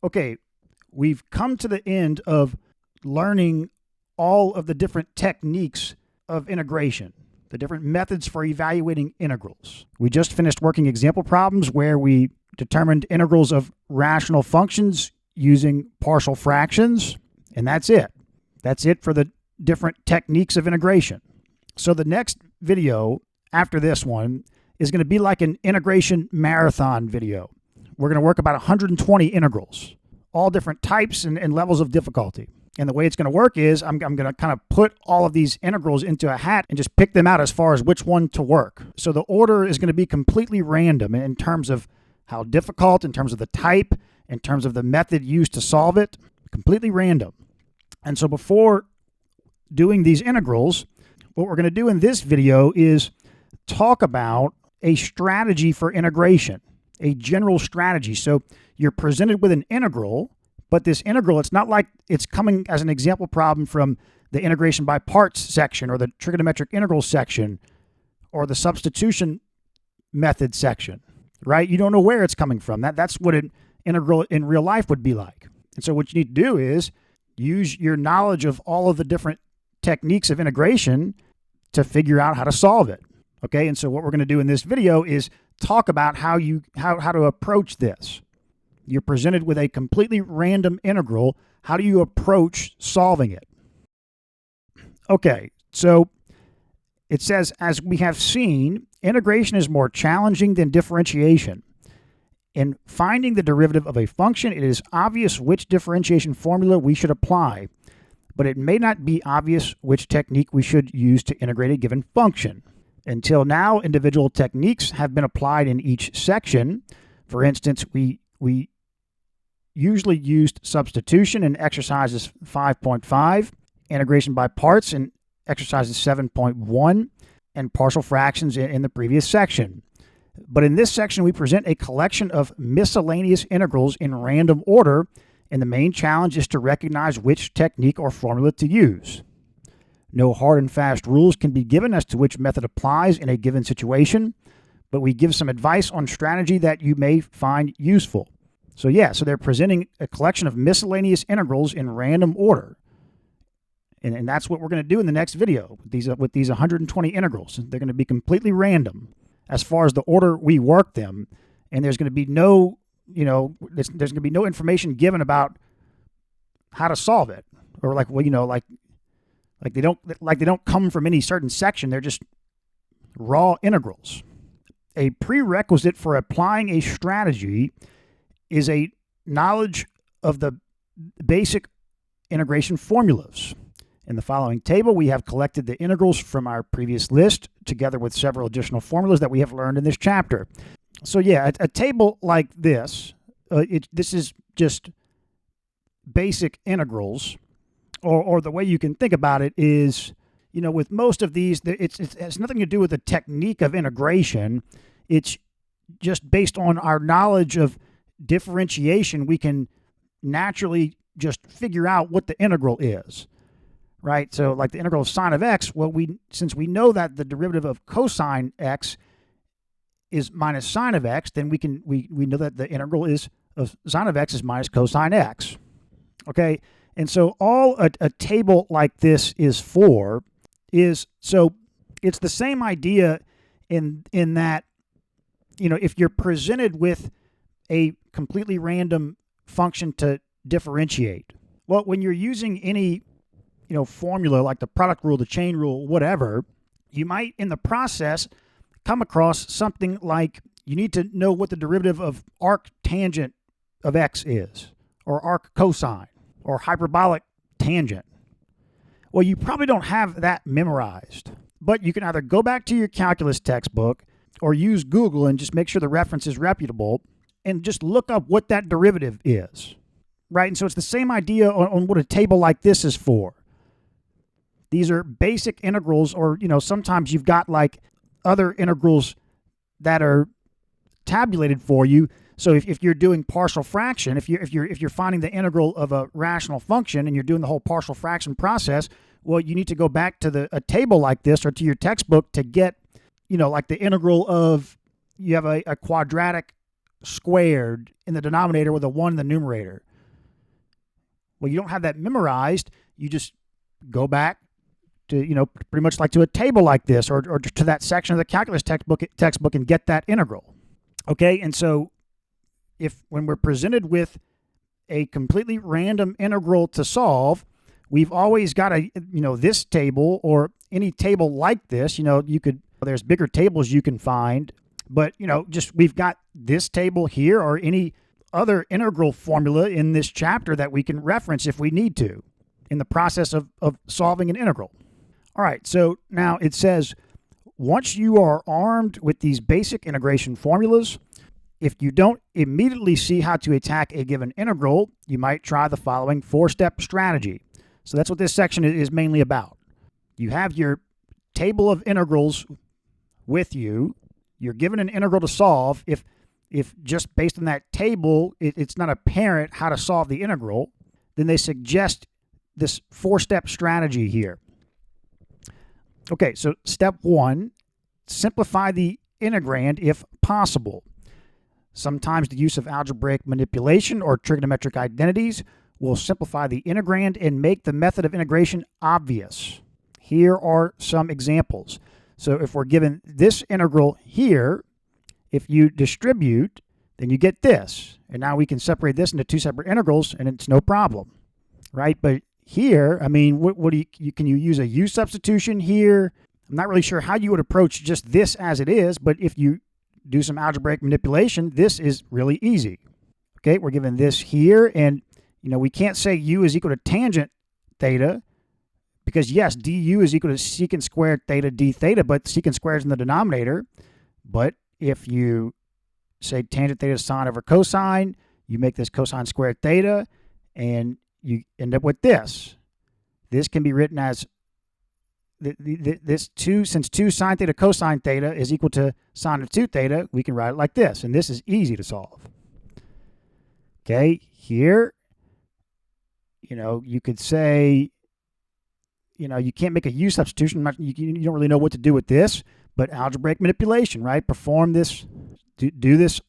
Okay, we've come to the end of learning all of the different techniques of integration, the different methods for evaluating integrals. We just finished working example problems where we determined integrals of rational functions using partial fractions, and that's it. That's it for the different techniques of integration. So the next video after this one is going to be like an integration marathon video. We're going to work about 120 integrals, all different types and levels of difficulty. And the way it's going to work is I'm going to kind of put all of these integrals into a hat and just pick them out as far as which one to work. So the order is going to be completely random in terms of how difficult, in terms of the type, in terms of the method used to solve it, completely random. And so before doing these integrals, what we're going to do in this video is talk about a strategy for integration, a general strategy. So you're presented with an integral, but this integral, it's not like it's coming as an example problem from the integration by parts section or the trigonometric integral section or the substitution method section, right? You don't know where it's coming from. That's what an integral in real life would be like. And so what you need to do is use your knowledge of all of the different techniques of integration to figure out how to solve it. Okay, and so what we're going to do in this video is talk about how to approach this. You're presented with a completely random integral. How do you approach solving it? Okay, so it says, as we have seen, integration is more challenging than differentiation. In finding the derivative of a function, it is obvious which differentiation formula we should apply, but it may not be obvious which technique we should use to integrate a given function. Until now, individual techniques have been applied in each section. For instance, we usually used substitution in exercises 5.5, integration by parts in exercises 7.1, and partial fractions in the previous section. But in this section, we present a collection of miscellaneous integrals in random order, and the main challenge is to recognize which technique or formula to use. No hard and fast rules can be given as to which method applies in a given situation, but we give some advice on strategy that you may find useful. So they're presenting a collection of miscellaneous integrals in random order. And that's what we're going to do in the next video with these 120 integrals. They're going to be completely random as far as the order we work them. And there's going to be no information given about how to solve it. Or they don't come from any certain section. They're just raw integrals. A prerequisite for applying a strategy is a knowledge of the basic integration formulas. In the following table, we have collected the integrals from our previous list, together with several additional formulas that we have learned in this chapter. So a table like this, this is just basic integrals. Or the way you can think about it is, with most of these, it has nothing to do with the technique of integration. It's just based on our knowledge of differentiation, we can naturally just figure out what the integral is, right? So like the integral of sine of x, since we know that the derivative of cosine x is minus sine of x, then we know that the integral of sine of x is minus cosine x, okay? And so all a table like this is so it's the same idea in that, if you're presented with a completely random function to differentiate, well, when you're using any, formula like the product rule, the chain rule, whatever, you might in the process come across something like you need to know what the derivative of arc tangent of x is, or arc cosine, or hyperbolic tangent. Well, you probably don't have that memorized, but you can either go back to your calculus textbook or use Google and just make sure the reference is reputable and just look up what that derivative is, right? And so it's the same idea on what a table like this is for. These are basic integrals, or, sometimes you've got like other integrals that are tabulated for you. So if you're doing partial fraction, if you're finding the integral of a rational function and you're doing the whole partial fraction process, well, you need to go back to a table like this or to your textbook to get, like the integral of, you have a quadratic squared in the denominator with a 1 in the numerator. Well, you don't have that memorized. You just go back to, pretty much like to a table like this, or to that section of the calculus textbook and get that integral. Okay, and so when we're presented with a completely random integral to solve, we've always got this table or any table like this. There's bigger tables you can find, but we've got this table here or any other integral formula in this chapter that we can reference if we need to in the process of solving an integral. All right, so now it says, once you are armed with these basic integration formulas, if you don't immediately see how to attack a given integral, you might try the following 4-step strategy. So that's what this section is mainly about. You have your table of integrals with you. You're given an integral to solve. If just based on that table, it's not apparent how to solve the integral, then they suggest this 4-step strategy here. Okay, so step 1, simplify the integrand if possible. Sometimes the use of algebraic manipulation or trigonometric identities will simplify the integrand and make the method of integration obvious. Here are some examples. So if we're given this integral here, if you distribute, then you get this. And now we can separate this into 2 separate integrals, and it's no problem, right? But here, I mean, can you use a U substitution here? I'm not really sure how you would approach just this as it is, but if you do some algebraic manipulation, this is really easy. Okay, we're given this here, and we can't say U is equal to tangent theta, because yes, du is equal to secant squared theta d theta, but secant squared is in the denominator. But if you say tangent theta is sine over cosine, you make this cosine squared theta, and you end up with this. This can be written as since 2 sine theta cosine theta is equal to sine of 2 theta, we can write it like this, and this is easy to solve. Okay, here, you could say, you can't make a U substitution. You don't really know what to do with this, but algebraic manipulation, right? Perform this, do this,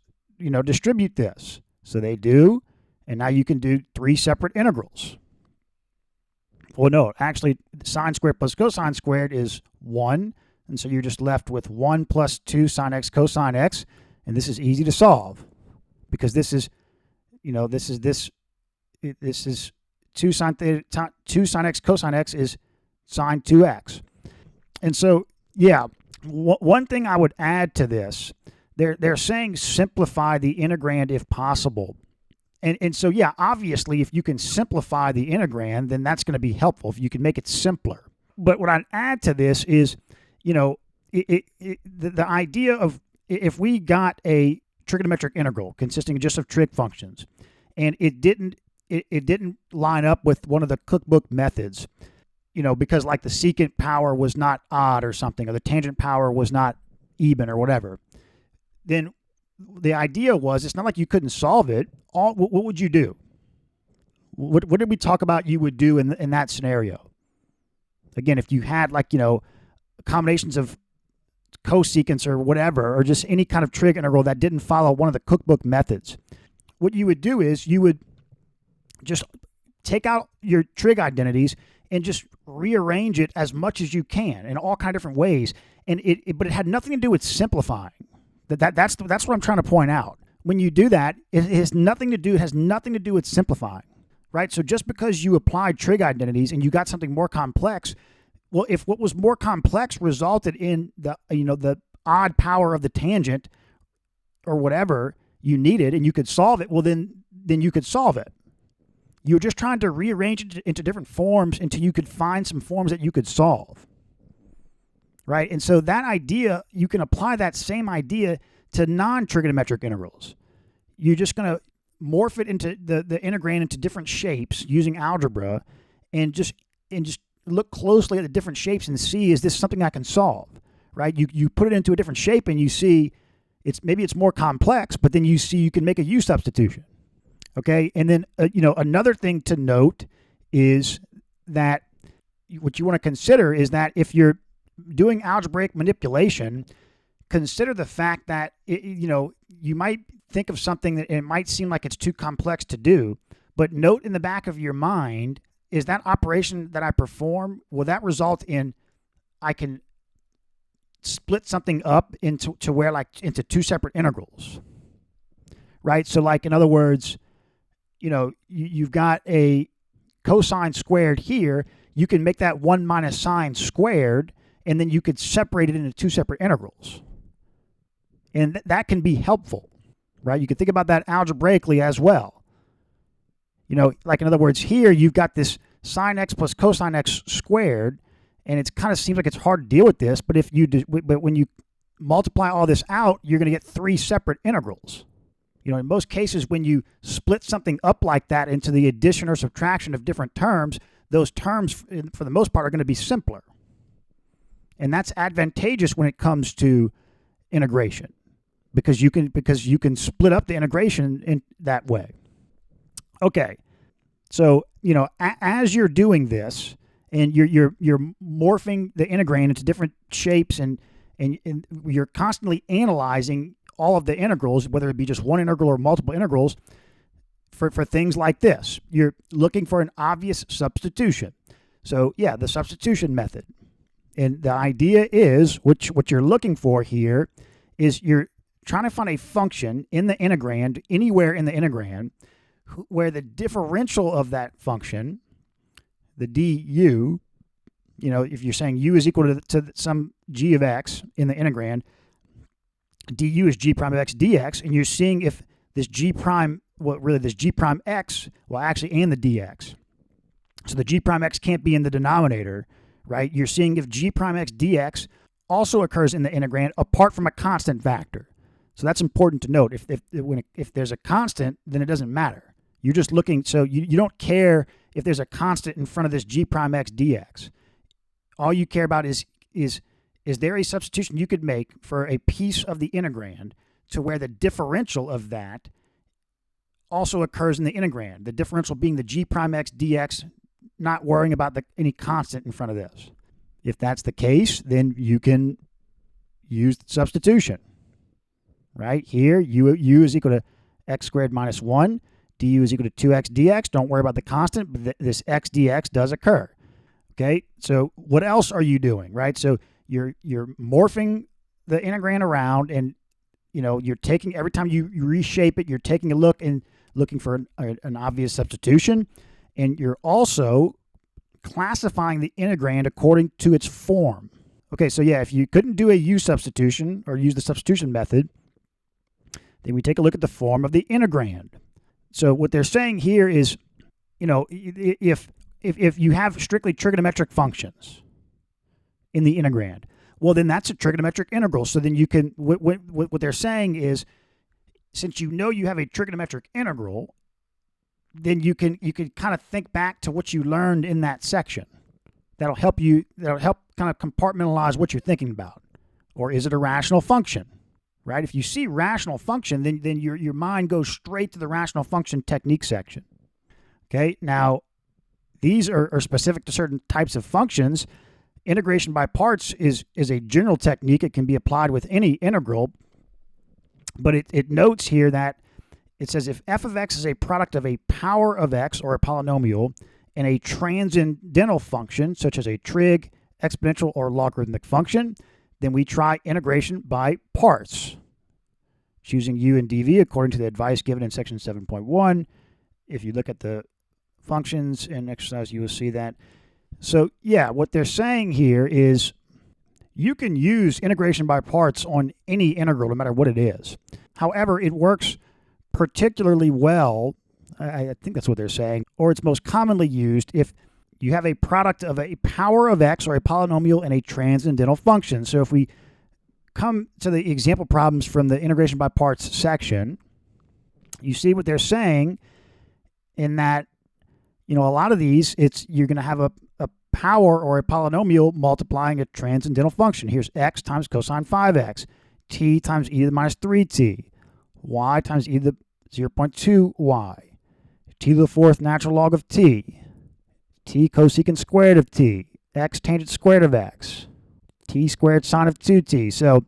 distribute this. So they do, and now you can do 3 separate integrals. Well, no, actually, sine squared plus cosine squared is 1, and so you're just left with 1 plus 2 sine x cosine x, and this is easy to solve because this is 2 sine x cosine x is sine 2x. And so, yeah, one thing I would add to this, they're saying simplify the integrand if possible. And so, yeah, obviously, if you can simplify the integrand, then that's going to be helpful if you can make it simpler. But what I'd add to this is, the idea of if we got a trigonometric integral consisting just of trig functions, and it didn't line up with one of the cookbook methods, because like the secant power was not odd or something, or the tangent power was not even or whatever, then the idea was it's not like you couldn't solve it. What would you do? What did we talk about you would do in that scenario? Again, if you had combinations of cosecants or whatever, or just any kind of trig integral that didn't follow one of the cookbook methods, what you would do is you would just take out your trig identities and just rearrange it as much as you can in all kind of different ways. And but it had nothing to do with simplifying. That's what I'm trying to point out. When you do that, it has nothing to do with simplifying, right? So just because you applied trig identities and you got something more complex, well, if what was more complex resulted in the odd power of the tangent or whatever you needed, and you could solve it, well, then you could solve it. You were just trying to rearrange it into different forms until you could find some forms that you could solve. Right? And so that idea, you can apply that same idea to non-trigonometric integrals. You're just going to morph it into the integrand into different shapes using algebra, and just look closely at the different shapes and see, is this something I can solve? Right? You put it into a different shape and you see maybe it's more complex, but then you see you can make a U substitution. Okay? And then another thing to note is that what you want to consider is that if you're doing algebraic manipulation, consider the fact that you might think of something that it might seem like it's too complex to do, But note in the back of your mind, is that operation that I perform, will that result in I can split something up into two separate integrals, right? So like, in other words, you've got a cosine squared here. You can make that 1 minus sine squared, and then you could separate it into two separate integrals. And that can be helpful, right? You can think about that algebraically as well. Like in other words, here you've got this sine x plus cosine x squared, and it kind of seems like it's hard to deal with this, but when you multiply all this out, you're going to get three separate integrals. In most cases, when you split something up like that into the addition or subtraction of different terms, those terms, for the most part, are going to be simpler. And that's advantageous when it comes to integration, because you can split up the integration in that way. Okay, so as you're doing this, and you're morphing the integrand into different shapes, and you're constantly analyzing all of the integrals, whether it be just one integral or multiple integrals, for things like this. You're looking for an obvious substitution. So yeah, the substitution method. And the idea is, what you're looking for here is you're trying to find a function in the integrand, anywhere in the integrand, where the differential of that function, the du, if you're saying u is equal to some g of x in the integrand, du is g prime of x dx, and you're seeing if this g prime, this g prime x, and the dx. So the g prime x can't be in the denominator, right? You're seeing if g prime x dx also occurs in the integrand apart from a constant factor. So that's important to note. If there's a constant, then it doesn't matter. You're just looking, so you don't care if there's a constant in front of this g prime x dx. All you care about is there a substitution you could make for a piece of the integrand to where the differential of that also occurs in the integrand, the differential being the g prime x dx, not worrying about any constant in front of this. If that's the case, then you can use substitution. Right here, u is equal to x squared minus 1, du is equal to 2x dx. Don't worry about the constant, but this x dx does occur. Okay, so what else are you doing, right? So you're morphing the integrand around, and you're taking, every time you reshape it, you're taking a look and looking for an obvious substitution, and you're also classifying the integrand according to its form. Okay, so yeah, if you couldn't do a u substitution or use the substitution method, then we take a look at the form of the integrand. So what they're saying here is, if you have strictly trigonometric functions in the integrand, well, then that's a trigonometric integral. So then you can, what they're saying is, since you have a trigonometric integral, then you can kind of think back to what you learned in that section. That'll help kind of compartmentalize what you're thinking about. Or is it a rational function? Right? If you see rational function, then your mind goes straight to the rational function technique section. Okay, now these are specific to certain types of functions. Integration by parts is a general technique. It can be applied with any integral, but it notes here that it says if f of x is a product of a power of x, or a polynomial, and a transcendental function, such as a trig, exponential, or logarithmic function, then we try integration by parts, choosing u and dv according to the advice given in section 7.1. If you look at the functions and exercise, you will see that. So yeah, what they're saying here is you can use integration by parts on any integral, no matter what it is. However, it works particularly well, I think that's what they're saying, or it's most commonly used if you have a product of a power of x, or a polynomial, and a transcendental function. So if we come to the example problems from the integration by parts section, you see what they're saying in that, a lot of these, you're going to have a power or a polynomial multiplying a transcendental function. Here's x times cosine 5x, t times e to the minus 3t, y times e to the 0.2y, t to the fourth natural log of t, t cosecant squared of t, x tangent squared of x, t squared sine of 2t. So,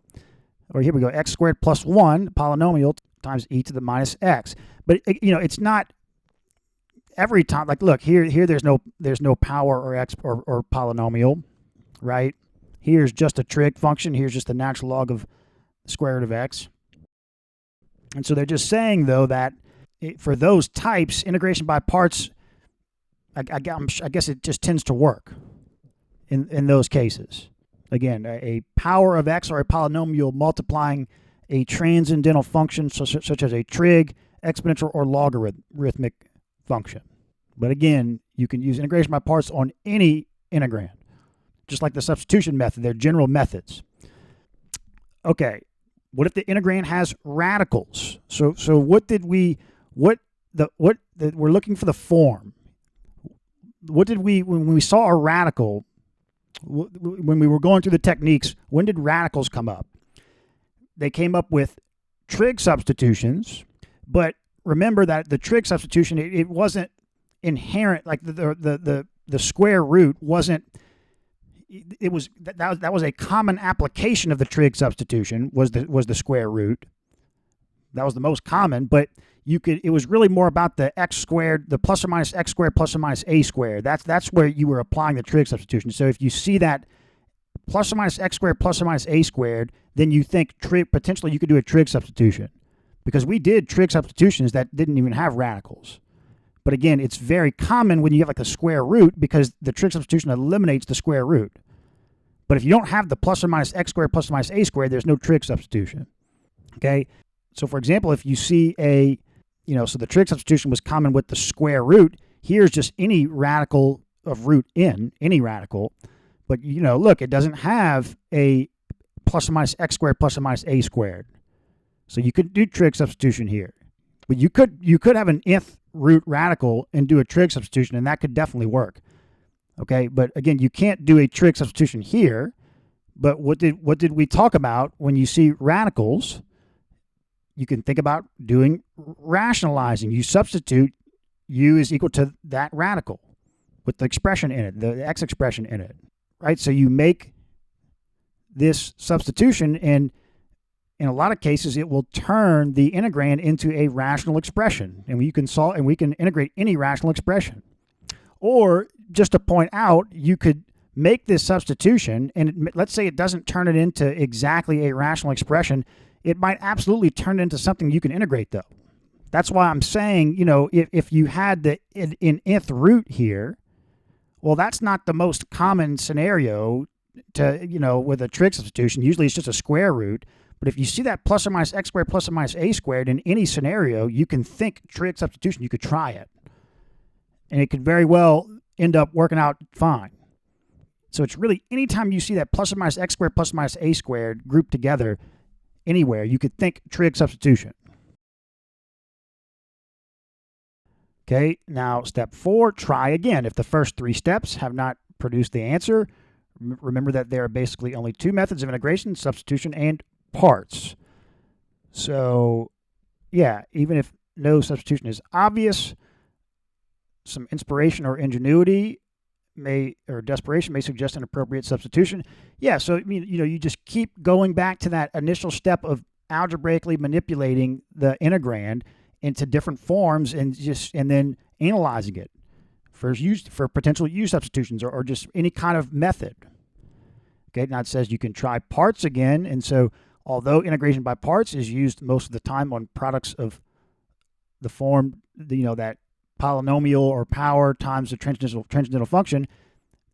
or here we go, x squared plus 1, polynomial, times e to the minus x. But, it's not every time, like, look here, there's no power or polynomial, right? Here's just a trig function. Here's just the natural log of the square root of x. And so they're just saying, though, that for those types, integration by parts, I guess it just tends to work in those cases. Again, a power of x or a polynomial multiplying a transcendental function such as a trig, exponential, or logarithmic function. But again, you can use integration by parts on any integrand, just like the substitution method. They're general methods. Okay, what if the integrand has radicals? So we're looking for the form. What did we, when we saw a radical, when we were going through the techniques, when did radicals come up? They came up with trig substitutions, but remember that the trig substitution, it wasn't inherent, like the square root wasn't, it was, that was a common application of the trig substitution, was the square root. That was the most common, but it was really more about the x squared, the plus or minus x squared plus or minus a squared. That's where you were applying the trig substitution. So if you see that plus or minus x squared plus or minus a squared, then you think potentially you could do a trig substitution, because we did trig substitutions that didn't even have radicals. But again, it's very common when you have like the square root, because the trig substitution eliminates the square root. But if you don't have the plus or minus x squared plus or minus a squared, there's no trig substitution. Okay? So for example, if you see so the trig substitution was common with the square root, here's just any radical of root n, any radical. But look, it doesn't have a plus or minus x squared plus or minus a squared. So you could do trig substitution here. But you could have an nth root radical and do a trig substitution, and that could definitely work. Okay, but again, you can't do a trig substitution here. But what did we talk about when you see radicals? You can think about doing rationalizing. You substitute u is equal to that radical with the expression in it, the x expression in it, right? So you make this substitution, and in a lot of cases, it will turn the integrand into a rational expression, and we can integrate any rational expression. Or just to point out, you could make this substitution, and let's say it doesn't turn it into exactly a rational expression. It might absolutely turn it into something you can integrate, though. That's why I'm saying, if you had the in nth root here, well, that's not the most common scenario to, with a trig substitution. Usually it's just a square root. But if you see that plus or minus x squared plus or minus a squared in any scenario, you can think trig substitution. You could try it. And it could very well end up working out fine. So it's really anytime you see that plus or minus x squared plus or minus a squared grouped together anywhere, you could think trig substitution. Okay, now step 4, try again. If the first 3 steps have not produced the answer, remember that there are basically only 2 methods of integration: substitution and parts. So yeah, even if no substitution is obvious, some inspiration or ingenuity desperation may suggest an appropriate substitution. Yeah, so you just keep going back to that initial step of algebraically manipulating the integrand into different forms and then analyzing it for potential u substitutions or just any kind of method. Okay, now it says you can try parts again, and so although integration by parts is used most of the time on products of the form, that polynomial or power times the transcendental function,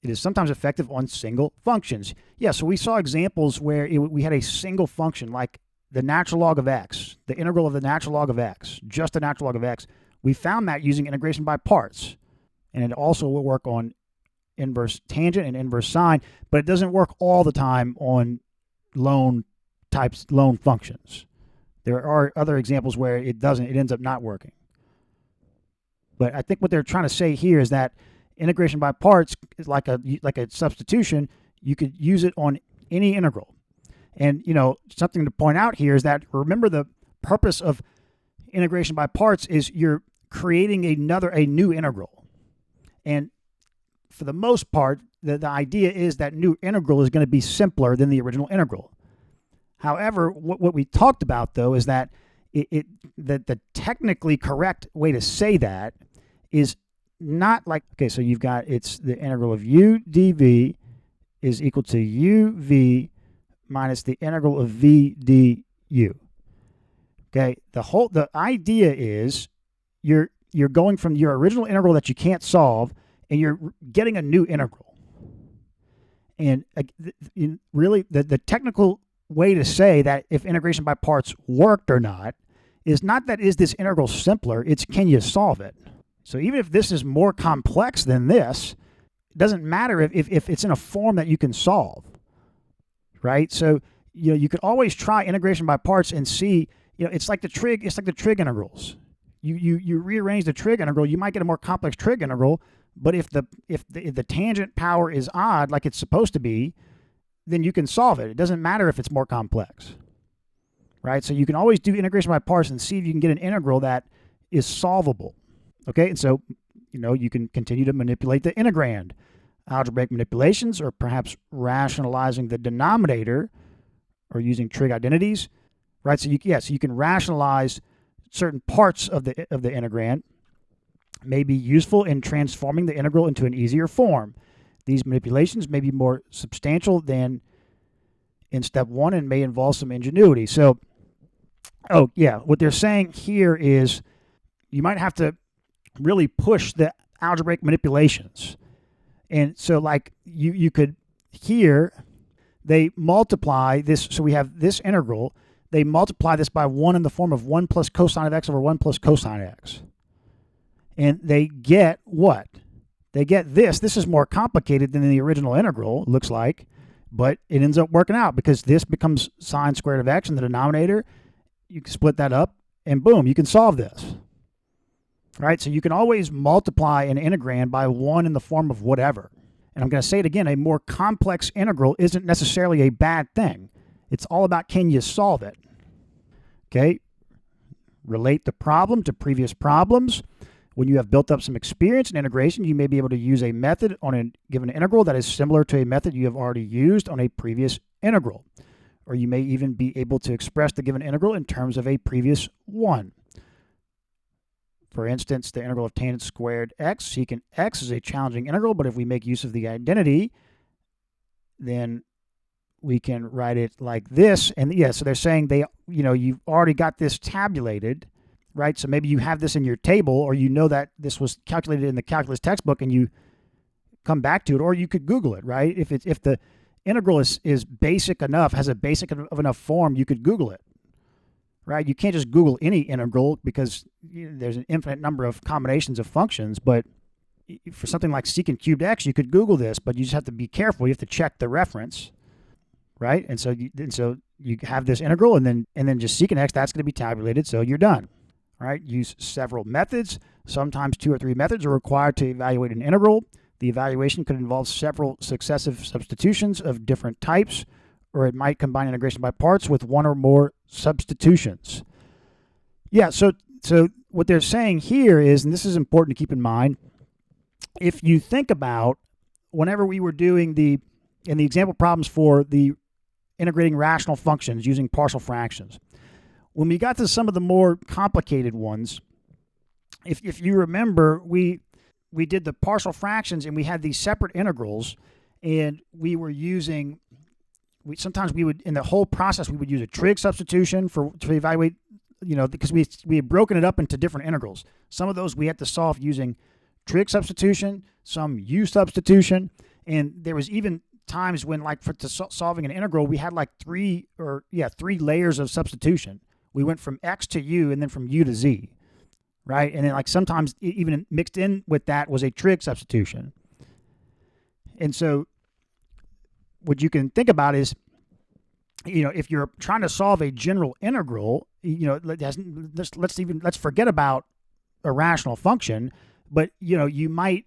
it is sometimes effective on single functions. Yeah, so we saw examples where we had a single function, like the natural log of x, the integral of the natural log of x, just the natural log of x. We found that using integration by parts. And it also will work on inverse tangent and inverse sine, but it doesn't work all the time on lone functions. There are other examples where it ends up not working. But I think what they're trying to say here is that integration by parts is like a substitution. You could use it on any integral. And, something to point out here is that, remember, the purpose of integration by parts is you're creating a new integral. And for the most part, the idea is that new integral is going to be simpler than the original integral. However, what we talked about, though, is that the technically correct way to say that is not like, okay, so you've got, it's the integral of u dv is equal to uv minus the integral of v du. Okay, the idea is you're going from your original integral that you can't solve, and you're getting a new integral. And really, the technical way to say that if integration by parts worked or not is not that is this integral simpler, it's can you solve it? So even if this is more complex than this, it doesn't matter if it's in a form that you can solve, right? So you could always try integration by parts and see. It's like the trig integrals. You rearrange the trig integral, you might get a more complex trig integral, but if the tangent power is odd like it's supposed to be, then you can solve it. It doesn't matter if it's more complex, right? So you can always do integration by parts and see if you can get an integral that is solvable, okay? And so, you can continue to manipulate the integrand. Algebraic manipulations, or perhaps rationalizing the denominator, or using trig identities, right? So you can rationalize certain parts of the integrand, may be useful in transforming the integral into an easier form. These manipulations may be more substantial than in step one and may involve some ingenuity. So, what they're saying here is you might have to really push the algebraic manipulations. And so like you could here, they multiply this. So we have this integral. They multiply this by 1 in the form of 1 plus cosine of x over 1 plus cosine x. And they get what? They get this. This is more complicated than the original integral, it looks like, but it ends up working out because this becomes sine squared of x in the denominator. You can split that up, and boom, you can solve this. Right? So you can always multiply an integrand by 1 in the form of whatever. And I'm going to say it again, a more complex integral isn't necessarily a bad thing. It's all about can you solve it. Okay? Relate the problem to previous problems. When you have built up some experience in integration, you may be able to use a method on a given integral that is similar to a method you have already used on a previous integral. Or you may even be able to express the given integral in terms of a previous one. For instance, the integral of tangent squared x, secant x is a challenging integral, but if we make use of the identity, then we can write it like this. And so they're saying you've already got this tabulated, right? So maybe you have this in your table, or that this was calculated in the calculus textbook and you come back to it, or you could Google it, right? If the integral is basic enough, has a basic of enough form, you could Google it, right? You can't just Google any integral because there's an infinite number of combinations of functions, but for something like secant cubed x, you could Google this, but you just have to be careful. You have to check the reference. Right, and so you have this integral, and then just secant x, that's going to be tabulated, so you're done. All right, use several methods. Sometimes 2 or 3 methods are required to evaluate an integral. The evaluation could involve several successive substitutions of different types, or it might combine integration by parts with 1 or more substitutions. Yeah, so what they're saying here is, and this is important to keep in mind, if you think about whenever we were doing in the example problems for the integrating rational functions using partial fractions, when we got to some of the more complicated ones, if you remember, we did the partial fractions and we had these separate integrals, and we were using, sometimes we would, in the whole process, we would use a trig substitution to evaluate, because we had broken it up into different integrals. Some of those we had to solve using trig substitution, some u substitution, and there was even times when, like, for solving an integral, we had like 3 layers of substitution. We went from x to u and then from u to z, right? And then like sometimes even mixed in with that was a trig substitution. And so what you can think about is, if you're trying to solve a general integral, let's forget about a rational function, but you might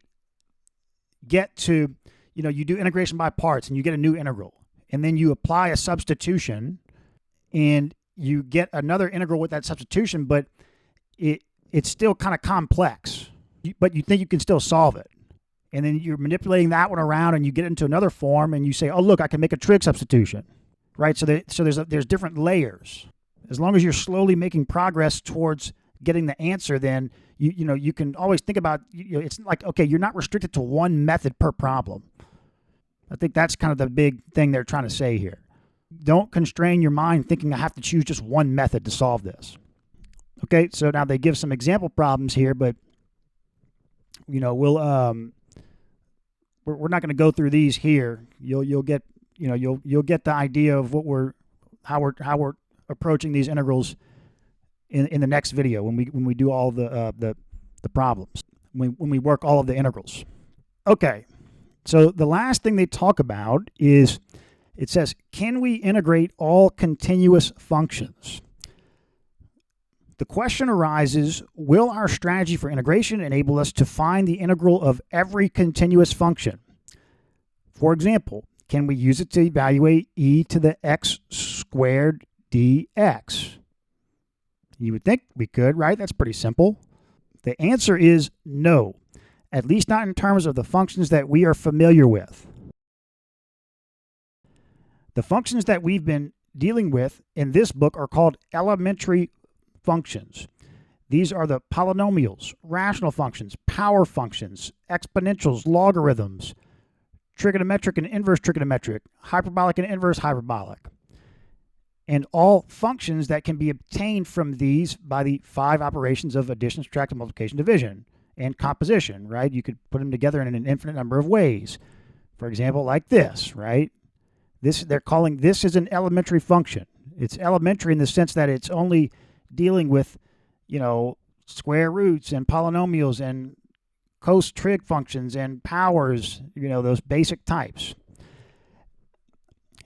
get to, you do integration by parts and you get a new integral, and then you apply a substitution and you get another integral with that substitution, but it's still kind of complex, but you think you can still solve it. And then you're manipulating that one around and you get into another form and you say, oh, look, I can make a trig substitution, right? So there's different layers. As long as you're slowly making progress towards getting the answer, then you can always think about, it's like, okay, you're not restricted to one method per problem. I think that's kind of the big thing they're trying to say here. Don't constrain your mind thinking I have to choose just one method to solve this. Okay, so now they give some example problems here, but we're not going to go through these here. You'll get the idea of how we're approaching these integrals in the next video when we do all the problems, when we work all of the integrals. Okay, so the last thing they talk about is, it says, can we integrate all continuous functions? The question arises, will our strategy for integration enable us to find the integral of every continuous function? For example, can we use it to evaluate e to the x squared dx? You would think we could, right? That's pretty simple. The answer is no, at least not in terms of the functions that we are familiar with. The functions that we've been dealing with in this book are called elementary functions. These are the polynomials, rational functions, power functions, exponentials, logarithms, trigonometric and inverse trigonometric, hyperbolic and inverse hyperbolic, and all functions that can be obtained from these by the 5 operations of addition, subtraction, multiplication, division, and composition, right? You could put them together in an infinite number of ways. For example, like this, right? They're calling this is an elementary function. It's elementary in the sense that it's only dealing with, square roots and polynomials and cos trig functions and powers, those basic types.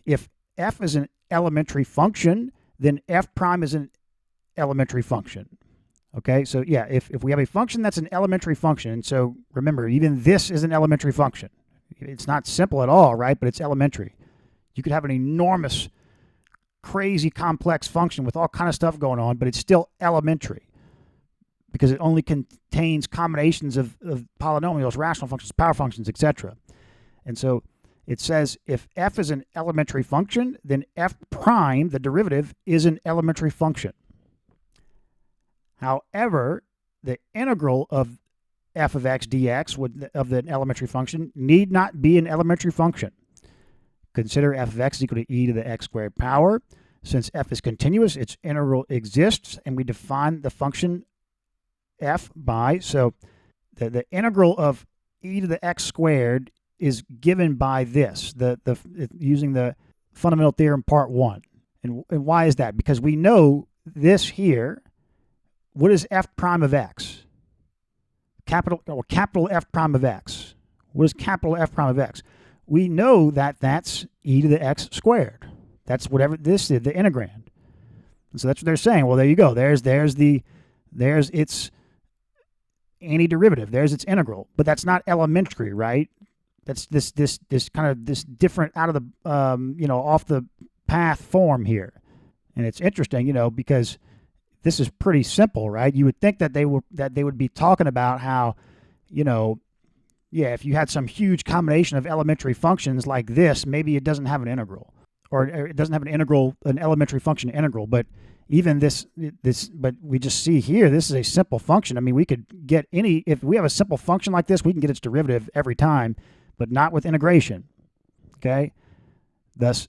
If f is an elementary function, then f prime is an elementary function. Okay, so yeah, if we have a function that's an elementary function, and so remember, even this is an elementary function. It's not simple at all, right? But it's elementary. You could have an enormous, crazy, complex function with all kind of stuff going on, but it's still elementary because it only contains combinations of polynomials, rational functions, power functions, etc. And so it says if f is an elementary function, then f prime, the derivative, is an elementary function. However, the integral of f of x dx of the elementary function need not be an elementary function. Consider f of x is equal to e to the x squared power. Since f is continuous, its integral exists, and we define the function f by, so the integral of e to the x squared is given by this, using the fundamental theorem part 1. And why is that? Because we know this here. What is f prime of x? Capital F prime of x. What is capital F prime of x? We know that that's e to the x squared. That's whatever this is, the integrand. And so that's what they're saying. Well, there you go. There's its antiderivative. There's its integral. But that's not elementary, right? That's this kind of this different out of the off the path form here. And it's interesting, because this is pretty simple, right? You would think that they would be talking about how, if you had some huge combination of elementary functions like this, maybe it doesn't have an integral, or it doesn't have an elementary function integral. But even but we just see here, this is a simple function. I mean, we could get if we have a simple function like this, we can get its derivative every time, but not with integration. Okay, thus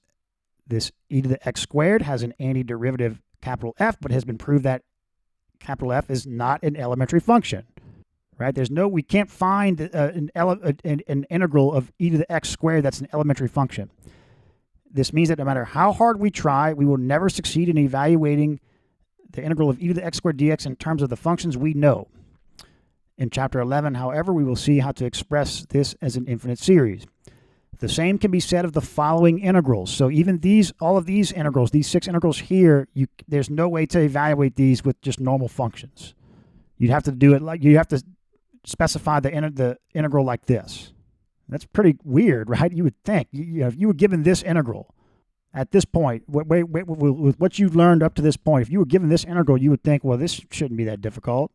this e to the x squared has an antiderivative capital F, but it has been proved that capital F is not an elementary function. Right? We can't find an integral of e to the x squared that's an elementary function. This means that no matter how hard we try, we will never succeed in evaluating the integral of e to the x squared dx in terms of the functions we know. In chapter 11, however, we will see how to express this as an infinite series. The same can be said of the following integrals. So even all of these integrals, these 6 integrals here, there's no way to evaluate these with just normal functions. You'd have to do it you have to specify the integral like this. That's pretty weird, right? You would think, if you were given this integral at this point, with what you've learned up to this point, if you were given this integral, you would think, well, this shouldn't be that difficult.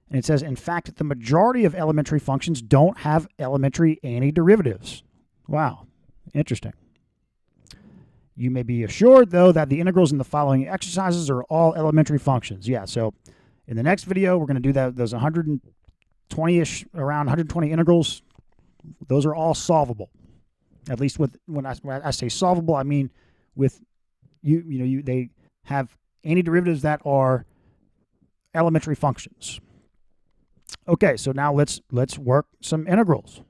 And it says, in fact, the majority of elementary functions don't have elementary antiderivatives. Wow, interesting. You may be assured, though, that the integrals in the following exercises are all elementary functions. Yeah, so In the next video, we're going to do those 120-ish, around 120 integrals. Those are all solvable. At least when I say solvable, I mean with they have antiderivatives that are elementary functions. Okay, so now let's work some integrals.